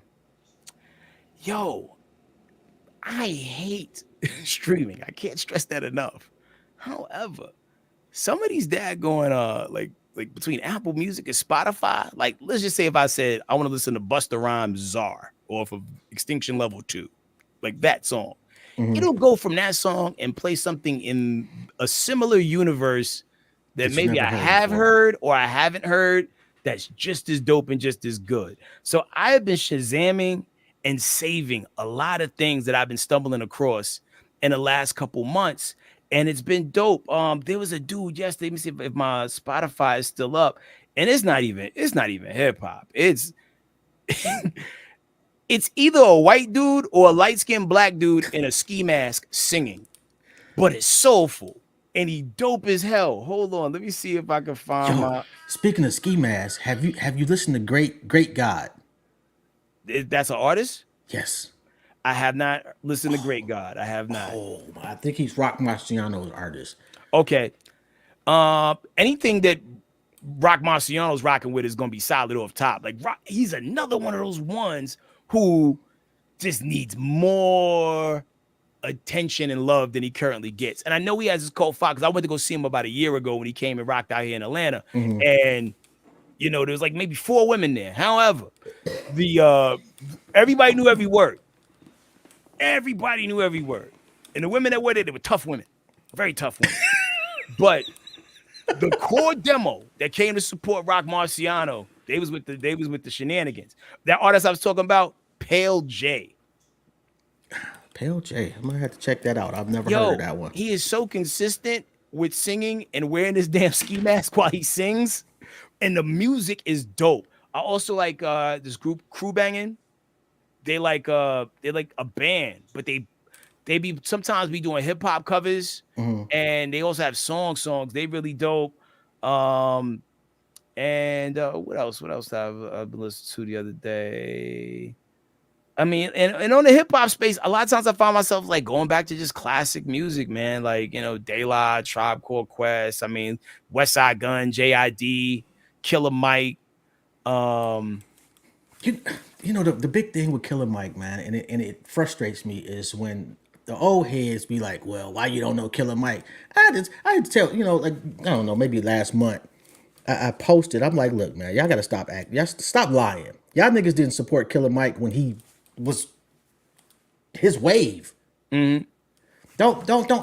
C: hate streaming. I can't stress that enough. However, some of these daggone like between Apple Music and Spotify, like let's just say if I said I want to listen to Busta Rhymes' Czar off of Extinction Level 2. Like that song, it'll go from that song and play something in a similar universe that maybe I have heard or I haven't heard that's just as dope and just as good. So I have been Shazamming and saving a lot of things that I've been stumbling across in the last couple months. and it's been dope. There was a dude yesterday. Let me see if my Spotify is still up, and it's not even hip hop. It's either a white dude or a light skinned black dude in a ski mask singing, but it's soulful and he dope as hell. Hold on, let me see if I can find
B: Yo,
C: my.
B: speaking of ski masks, have you listened to Great God?
C: That's an artist.
B: Yes.
C: I have not listened to Great God. I have not.
B: Oh, I think he's Rock Marciano's artist.
C: Okay. Anything that Rock Marciano's rocking with is gonna be solid off top. Like he's another one of those ones who just needs more attention and love than he currently gets. And I know he has his cult following because I went to go see him about a year ago when he came and rocked out here in Atlanta. And there was like maybe 4 women there. However, the everybody knew every word. Everybody knew every word. And the women that were there, they were tough women. Very tough women. But the core demo that came to support Rock Marciano, they was with the shenanigans. That artist I was talking about, Pale J.
B: Pale J. I'm gonna have to check that out. I've never heard of that one.
C: He is so consistent with singing and wearing this damn ski mask while he sings, and the music is dope. I also like this group Crew Banging. They're like a band, but they be sometimes be doing hip hop covers, and they also have songs. They really dope. And what else? What else I've been listening to the other day? I mean, and on the hip hop space, a lot of times I find myself like going back to just classic music, man. Like, De La, Tribe Called Quest. I mean, West Side Gun, JID, Killer Mike.
B: The big thing with Killer Mike, man, and it frustrates me is when the old heads be like, "Well, why you don't know Killer Mike?" I had to tell, like, I don't know, maybe last month I posted. I'm like, "Look, man, y'all gotta stop acting. Y'all stop lying. Y'all niggas didn't support Killer Mike when he was his wave. Don't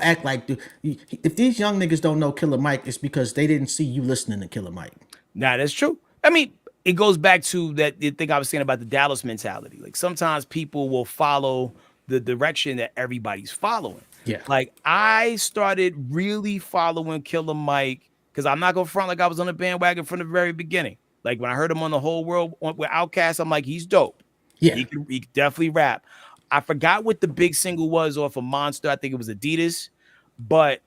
B: act like if these young niggas don't know Killer Mike, it's because they didn't see you listening to Killer Mike."
C: Nah, that's true. I mean, it goes back to the thing I was saying about the Dallas mentality. Like sometimes people will follow the direction that everybody's following.
B: Yeah.
C: Like I started really following Killer Mike because I'm not gonna front like I was on the bandwagon from the very beginning. Like when I heard him on The Whole World with Outkast, I'm like, he's dope.
B: Yeah.
C: He can definitely rap. I forgot what the big single was off of Monster. I think it was Adidas, but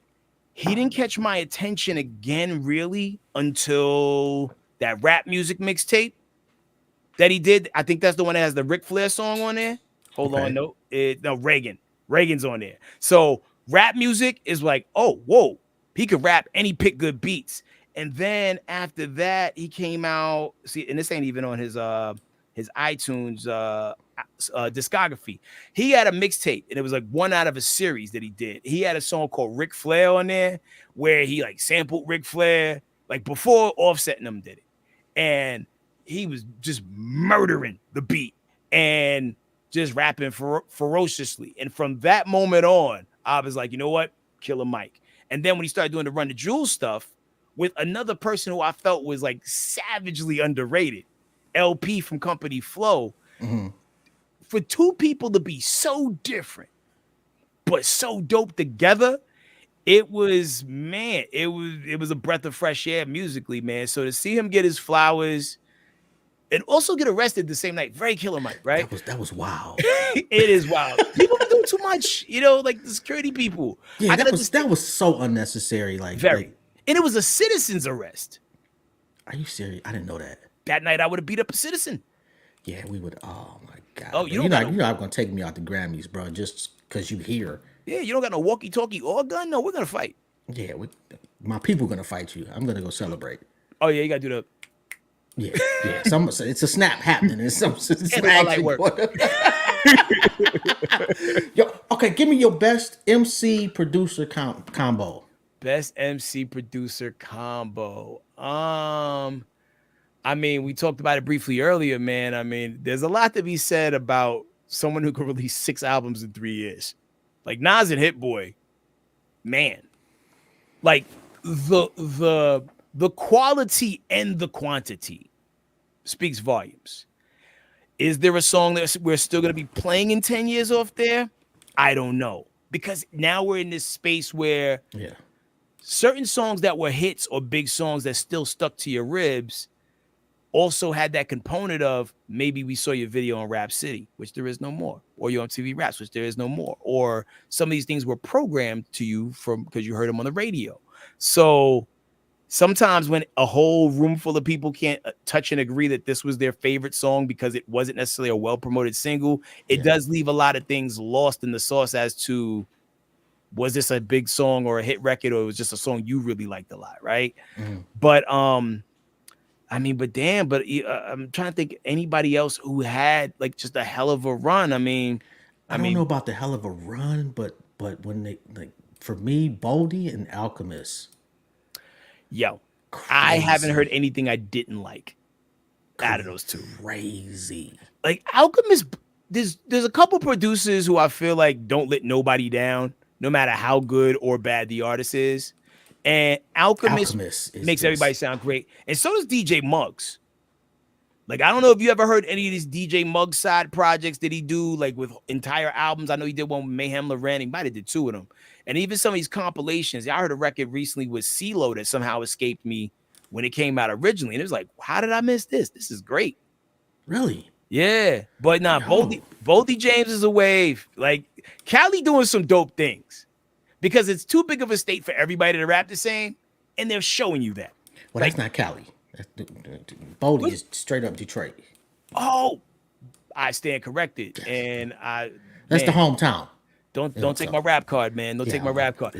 C: he didn't catch my attention again really until that rap music mixtape that he did. I think that's the one that has the Ric Flair song on there. Hold on, no, Reagan's on there. So rap music is like, oh, whoa, he could rap and he picked good beats. And then after that, he came out. See, and this ain't even on his iTunes discography. He had a mixtape, and it was like one out of a series that he did. He had a song called Ric Flair on there, where he like sampled Ric Flair, like before Offset and them did it. And he was just murdering the beat and just rapping ferociously. And from that moment on, I was like, you know what? Killer Mike. And then when he started doing the Run the Jewels stuff with another person who I felt was like savagely underrated, LP from Company Flow, for two people to be so different, but so dope together, it was a breath of fresh air musically, man. So to see him get his flowers and also get arrested the same night, very Killer Mike, right?
B: That was wild.
C: It is wild. People do too much, like the security people.
B: Yeah, that was so unnecessary. Like
C: very. And it was a citizen's arrest.
B: Are you serious? I didn't know that.
C: That night I would have beat up a citizen.
B: Yeah, we would. Oh my God.
C: Oh, you're
B: not gonna take me out the Grammys, bro, just because you here.
C: Yeah, you don't got no walkie-talkie or gun. No, we're gonna fight.
B: Yeah, my people gonna fight you. I'm gonna go celebrate.
C: Oh yeah, you gotta do the.
B: Yeah. It's a snap happening. It's
C: light work.
B: Yo, okay, give me your best MC producer combo.
C: Best MC producer combo. I mean, we talked about it briefly earlier, man. I mean, there's a lot to be said about someone who could release 6 albums in 3 years. Like Nas and Hit Boy, man. Like the quality and the quantity speaks volumes. Is there a song that we're still going to be playing in 10 years off there? I don't know. because now we're in this space where
B: Yeah.
C: certain songs that were hits or big songs that still stuck to your ribs also had that component of maybe we saw your video on Rap City, which there is no more, or your MTV Raps, which there is no more, or some of these things were programmed to you from because you heard them on the radio. So sometimes when a whole room full of people can't touch and agree that this was their favorite song because it wasn't necessarily a well-promoted single, it does leave a lot of things lost in the sauce as to was this a big song or a hit record, or it was just a song you really liked a lot, right? But I mean, but damn, but I'm trying to think anybody else who had like just a hell of a run. I mean,
B: I don't know about the hell of a run, but when they like for me, Boldy and Alchemist.
C: Yo, I haven't heard anything I didn't like out of those two.
B: Crazy.
C: Like Alchemist, there's a couple producers who I feel like don't let nobody down, no matter how good or bad the artist is. And Alchemist makes everybody sound great. And so does DJ Muggs. Like, I don't know if you ever heard any of these DJ Muggs side projects that he do, like with entire albums. I know he did one with Mayhem Loren. He might have did two of them. And even some of these compilations. I heard a record recently with CeeLo that somehow escaped me when it came out originally. And it was like, how did I miss this? This is great.
B: Really?
C: Yeah. But nah, Boldy James is a wave. Like, Cali doing some dope things. Because it's too big of a state for everybody to rap the same, and they're showing you that.
B: Well, like, that's not Cali. Boldy is straight up Detroit.
C: Oh, I stand corrected, and
B: that's the hometown.
C: Don't take my rap card, man. Don't take my rap card.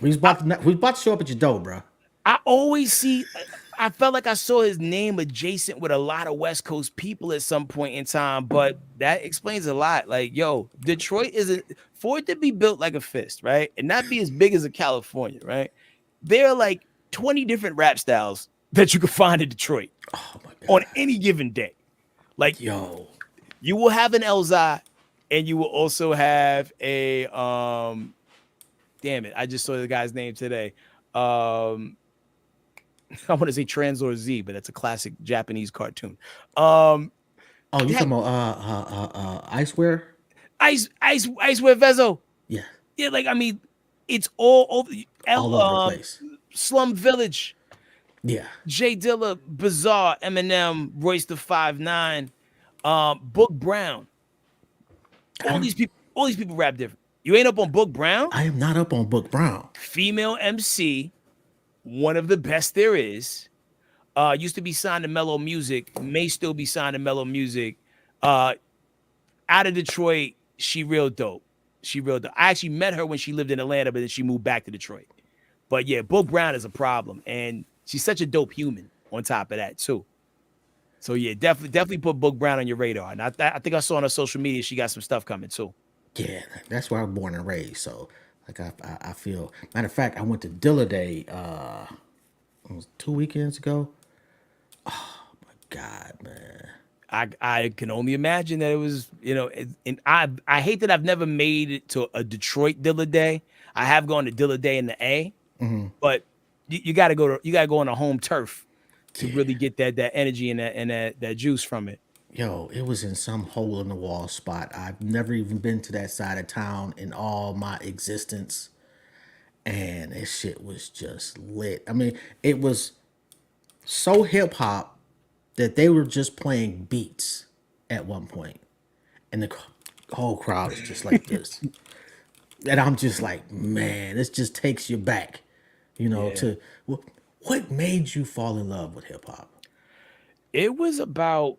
B: We about to show up at your door, bro.
C: I always see. I felt like I saw his name adjacent with a lot of West Coast people at some point in time, but that explains a lot. Like, yo, Detroit isn't for it to be built like a fist, right? And not be as big as a California, right? There are like 20 different rap styles that you can find in Detroit on any given day. Like,
B: yo,
C: you will have an Elzai, and you will also have a damn it, I just saw the guy's name today. I want to say Translor Z, but that's a classic Japanese cartoon.
B: You talking about Iceware?
C: Iceware Vezo.
B: Yeah.
C: Yeah, like I mean, it's all over
B: the place.
C: Slum Village.
B: Yeah.
C: Jay Dilla, Bizarre, Eminem, Royce the 5'9", Book Brown. All these people rap different. You ain't up on Book Brown?
B: I am not up on Book Brown.
C: Female MC. One of the best there is. Used to be signed to Mellow Music, may still be signed to Mellow Music. Out of Detroit, she real dope. I actually met her when she lived in Atlanta, but then she moved back to Detroit. But yeah, Book Brown is a problem, and she's such a dope human on top of that too. So yeah, definitely put Book Brown on your radar. And I think I saw on her social media she got some stuff coming too.
B: Yeah, that's where I was born and raised. So like I feel. Matter of fact, I went to Dilla Day. It was 2 weekends ago. Oh my God, man!
C: I can only imagine that it was, you know, and I hate that I've never made it to a Detroit Dilla Day. I have gone to Dilla Day in the A, but you got to go on a home turf to really get that energy and that juice from it.
B: Yo, it was in some hole in the wall spot. I've never even been to that side of town in all my existence. And this shit was just lit. I mean, it was so hip hop that they were just playing beats at one point. And the whole crowd is just like this. And I'm just like, man, this just takes you back, you know, to what made you fall in love with hip hop?
C: It was about,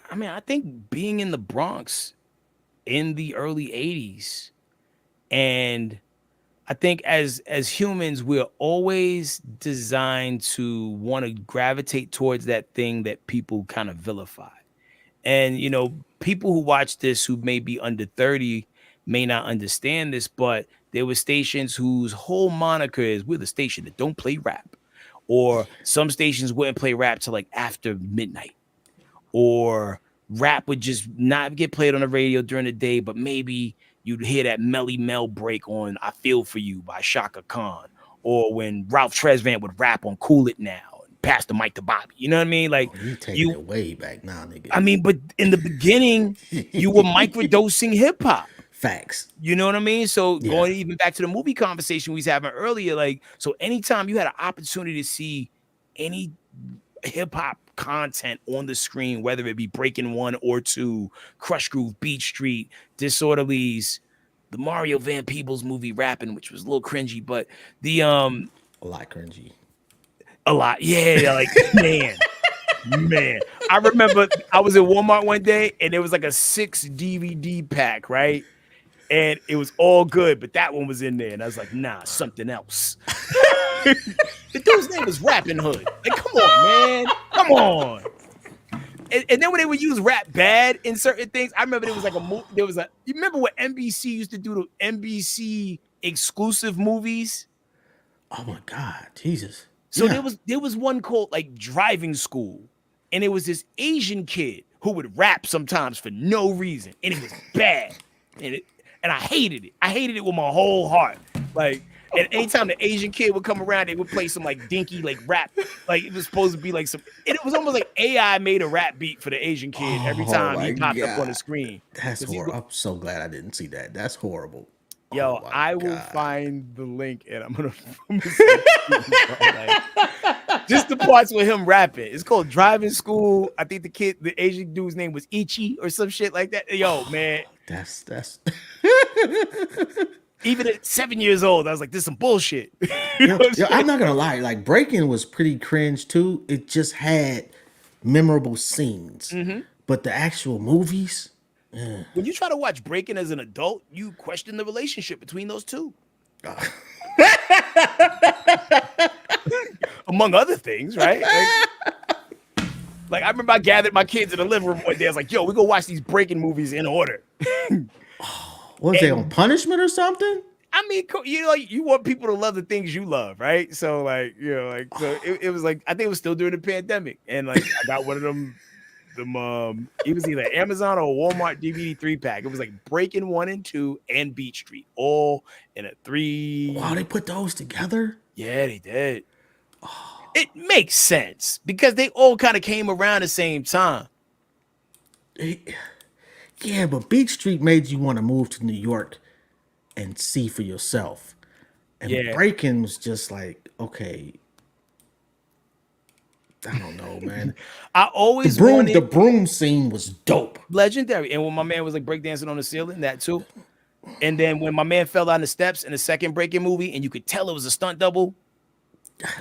C: I mean, I think being in the Bronx in the early 80s. And I think as humans, we're always designed to want to gravitate towards that thing that people kind of vilify. And, you know, people who watch this who may be under 30 may not understand this, but there were stations whose whole moniker is we're the station that don't play rap. Or some stations wouldn't play rap till like after midnight. Or rap would just not get played on the radio during the day, but maybe you'd hear that Melly Mel break on I Feel For You by Shaka Khan. Or when Ralph Tresvant would rap on Cool It Now and pass the mic to Bobby. You know what I mean? Like,
B: you taking it way back now, nigga.
C: I mean, but in the beginning, you were microdosing hip hop.
B: Facts.
C: You know what I mean? So
B: Yeah.
C: going even back to the movie conversation we was having earlier, like, so anytime you had an opportunity to see any hip hop content on the screen, whether it be Breaking 1 or 2, Crush Groove, Beat Street, Disorderlies, the Mario Van Peebles movie Rapping, which was a little cringy, but the
B: A lot cringy.
C: a lot. Yeah, like man. I remember I was at Walmart one day and there was like a 6 DVD pack, right? And it was all good, but that one was in there, and I was like, nah, something else. The dude's name was Rapping Hood. Like, come on, man. Come on. And then when they would use rap bad in certain things, I remember there was like you remember what NBC used to do to NBC exclusive movies?
B: Oh my God, Jesus.
C: So
B: Yeah.
C: there was one called like Driving School, and it was this Asian kid who would rap sometimes for no reason, and it was bad. And I hated it. I hated it with my whole heart. Like, and anytime the Asian kid would come around, they would play some like dinky like rap. Like it was supposed to be like it was almost like AI made a rap beat for the Asian kid every time he popped up on the screen.
B: That's horrible. I'm so glad I didn't see that. That's horrible.
C: Yo,
B: Oh
C: I will
B: God.
C: find the link and I'm gonna like, just the parts with him rapping. It's called Driving School. I think the Asian dude's name was Ichi or some shit like that. Yo, man.
B: That's
C: Even at 7 years old, I was like, this is some bullshit.
B: yo, I'm not gonna lie, like Breaking was pretty cringe too. It just had memorable scenes. But the actual movies,
C: When you try to watch Breaking as an adult, you question the relationship between those two. Among other things, right? Like, I remember I gathered my kids in the living room one day. I was like, yo, we go watch these Breaking movies in order.
B: was they on punishment or something?
C: I mean, you know, you want people to love the things you love, right? So, like, you know, like, so it was like, I think it was still during the pandemic. And, like, I got one of them, it was either Amazon or Walmart DVD 3-pack. It was like Breaking 1 and 2 and Beat Street, all in a 3.
B: Wow, they put those together?
C: Yeah, they did. It makes sense because they all kind of came around the same time.
B: Yeah, but Beach Street made you want to move to New York and see for yourself. And
C: Yeah.
B: Breaking was just like, okay, I don't know, man.
C: I always
B: The
C: wanted
B: broom scene was dope.
C: legendary. And when my man was like breakdancing on the ceiling, that too. And then when my man fell down the steps in the second Breaking movie, and you could tell it was a stunt double.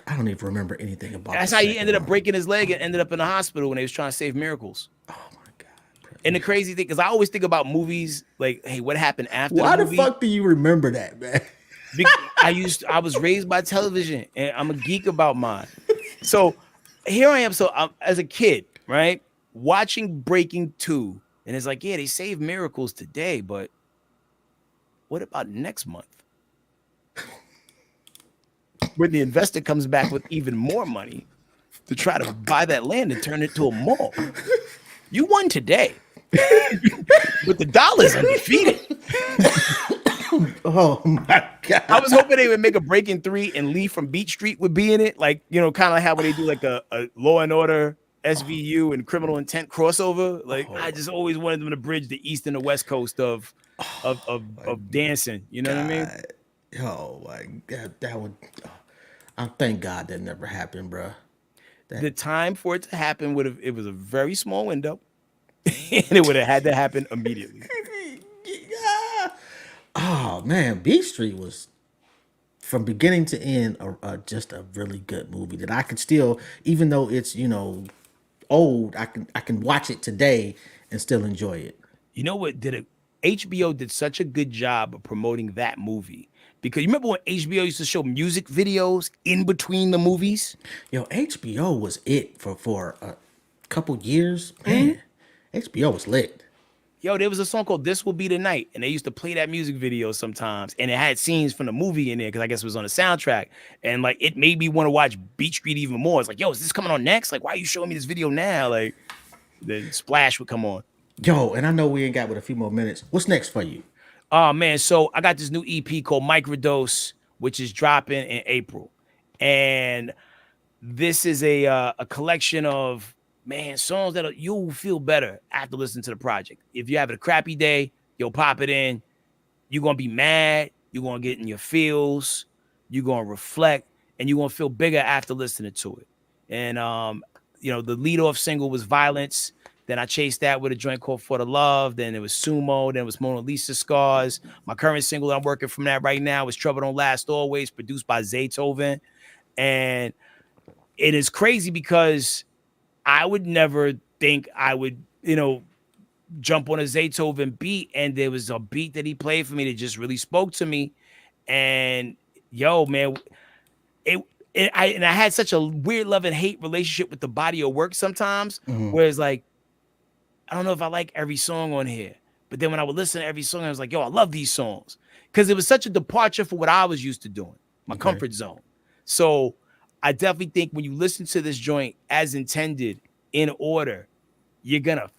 B: I don't even remember anything about
C: That's
B: the
C: how he
B: second
C: ended up
B: one.
C: breaking his leg and ended up in the hospital when they was trying to save miracles.
B: Oh my God. Bro.
C: And the crazy thing, because I always think about movies like, hey, what happened after
B: Why
C: the
B: the
C: movie?
B: fuck do you remember that, man?
C: I was raised by television, and I'm a geek about mine. So here I am. So as a kid, right, watching Breaking 2, and it's like, yeah, they saved miracles today, but what about next month? When the investor comes back with even more money to try to buy that land and turn it to a mall. You won today, but the dollar's undefeated.
B: Oh my God.
C: I was hoping they would make a Breaking 3 and Lee from Beat Street would be in it. Like, you know, kind of like how they do like a Law and Order, SVU, and Criminal Intent crossover. Like, I just always wanted them to bridge the East and the West Coast of dancing. You know what I mean?
B: Oh my God. That would, I thank God that never happened, bro.
C: The time for it to happen it was a very small window, and it would have had to happen immediately.
B: Yeah. Oh man, Beat Street was from beginning to end just a really good movie that I could still, even though it's old, I can watch it today and still enjoy it.
C: You know what? HBO did such a good job of promoting that movie. Because you remember when HBO used to show music videos in between the movies?
B: Yo, HBO was it for a couple years. Man, HBO was lit.
C: Yo, there was a song called This Will Be the Night, and they used to play that music video sometimes, and it had scenes from the movie in there, because I guess it was on the soundtrack, and like it made me want to watch Beat Street even more. It's like, yo, is this coming on next? Like, why are you showing me this video now? Like, the Splash would come on.
B: Yo, and I know we ain't got but a few more minutes. What's next for you?
C: Oh man, so I got this new EP called Microdose, which is dropping in April, and this is a collection of songs that you'll feel better after listening to the project. If you're having a crappy day, you'll pop it in. you're gonna be mad, you're gonna get in your feels, you're gonna reflect, and you're gonna feel bigger after listening to it. And the lead off single was Violence. Then I chased that with a joint called For the Love. Then it was Sumo. Then it was Mona Lisa Scars. My current single that I'm working from that right now is Trouble Don't Last Always, produced by Zaytoven. And it is crazy because I would never think I would, jump on a Zaytoven beat. And there was a beat that he played for me that just really spoke to me. And yo, man, I had such a weird love and hate relationship with the body of work sometimes, where it's like, I don't know if I like every song on here. But then when I would listen to every song, I was like, yo, I love these songs. Because it was such a departure for what I was used to doing, my comfort zone. So I definitely think when you listen to this joint as intended, in order, you're gonna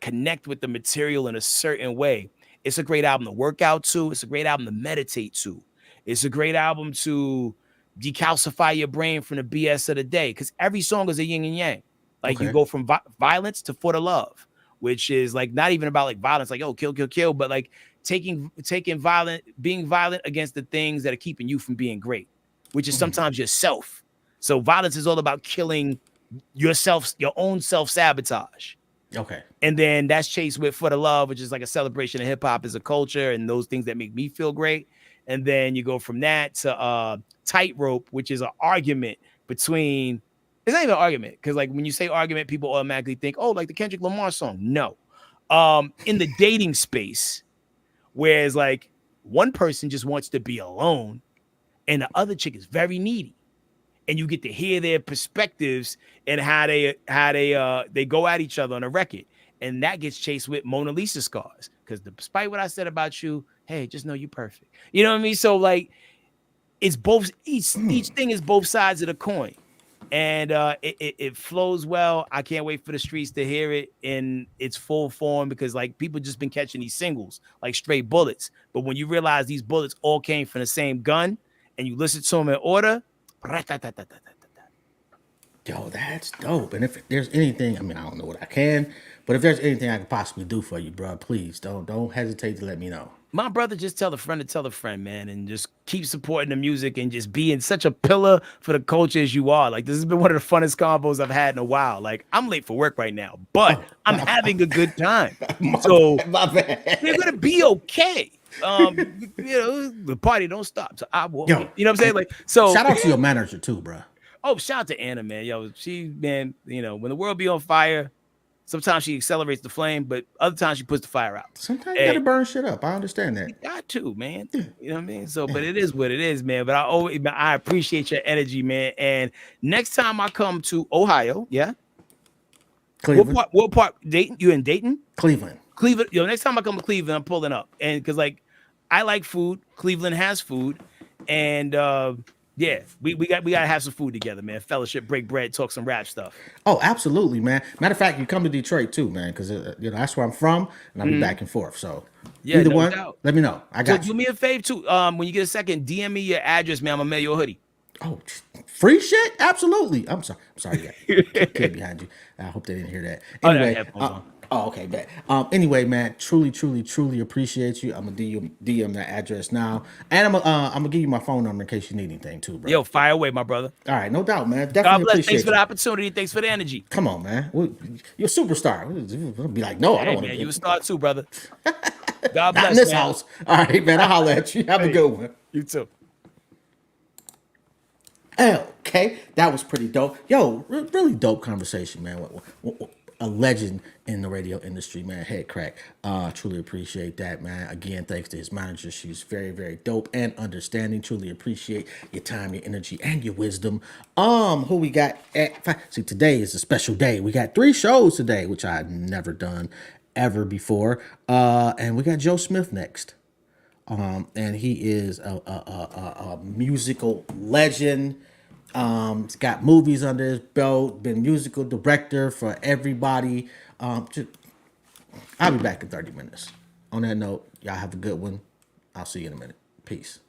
C: connect with the material in a certain way. It's a great album to work out to. It's a great album to meditate to. It's a great album to decalcify your brain from the BS of the day. Because every song is a yin and yang. Like you go from Violence to For the Love, which is like not even about like violence, like, oh, kill, kill, kill, but like being violent against the things that are keeping you from being great, which is sometimes yourself. So violence is all about killing yourself, your own self-sabotage.
B: Okay.
C: And then that's chased with For the Love, which is like a celebration of hip hop as a culture and those things that make me feel great. And then you go from that to Tightrope, which is an argument between, it's not even an argument, because like when you say argument, people automatically think, oh, like the Kendrick Lamar song. No. In the dating space, whereas like one person just wants to be alone and the other chick is very needy. And you get to hear their perspectives and how they go at each other on a record. And that gets chased with Mona Lisa Scars. Because despite what I said about you, hey, just know you're perfect. You know what I mean? So like it's both, each thing is both sides of the coin. And it flows well. I can't wait for the streets to hear it in its full form, because like people just been catching these singles like straight bullets. But when you realize these bullets all came from the same gun and you listen to them in order,
B: yo, that's dope. And if there's anything, I mean, I don't know what I can, but if there's anything I can possibly do for you, bro, please don't hesitate to let me know.
C: My brother, just tell a friend to tell a friend, man, and just keep supporting the music and just being such a pillar for the culture as you are. Like, this has been one of the funnest combos I've had in a while. Like, I'm late for work right now, but I'm having a good time. So they're gonna be okay. The party don't stop. So I will.
B: Yo,
C: you know what I'm saying? Like, so
B: shout out to your manager too, bro.
C: Oh, shout out to Anna, man. Yo, she, man, when the world be on fire, sometimes she accelerates the flame, but other times she puts the fire out.
B: Sometimes you gotta burn shit up. I understand that.
C: You got to, man. You know what I mean? So, but it is what it is, man. But I appreciate your energy, man. And next time I come to Ohio, yeah.
B: Cleveland.
C: What part? Dayton? You in Dayton?
B: Cleveland.
C: Yo, next time I come to Cleveland, I'm pulling up. And because like I like food. Cleveland has food. And yeah, we gotta have some food together, man. Fellowship, break bread, talk some rap stuff.
B: Oh, absolutely, man. Matter of fact, you come to Detroit too, man, because that's where I'm from, and I'll be back and forth. So either one, let me know. I got you.
C: Do me a favor too. When you get a second, DM me your address, man. I'm gonna mail you a hoodie.
B: Oh, free shit? Absolutely. I'm sorry, you got kid behind you. I hope they didn't hear that. Anyway, okay, bet. Anyway, man, truly appreciate you. I'm gonna DM that address now, and I'm gonna give you my phone number in case you need anything too, bro.
C: Yo, fire away, my brother.
B: All right, no doubt, man. Definitely
C: God bless.
B: appreciate
C: Thanks for
B: you.
C: the opportunity. Thanks for the energy.
B: Come on, man. You're a superstar. We'll be like, no, I don't want to.
C: You a star too, brother. God bless.
B: Not in this
C: man.
B: house. All right, man. I'll holler at you. Have a good one.
C: You too.
B: Okay, that was pretty dope. Yo, really dope conversation, man. A legend in the radio industry, man. Headkrack. Truly appreciate that, man. Again, thanks to his manager. She's very, very dope and understanding. Truly appreciate your time, your energy, and your wisdom. Who we got? See, today is a special day. We got 3 shows today, which I've never done ever before. And we got Joe Smith next. And he is a musical legend. He's got movies under his belt, been musical director for everybody. I'll be back in 30 minutes. On that note, y'all have a good one. I'll see you in a minute. Peace.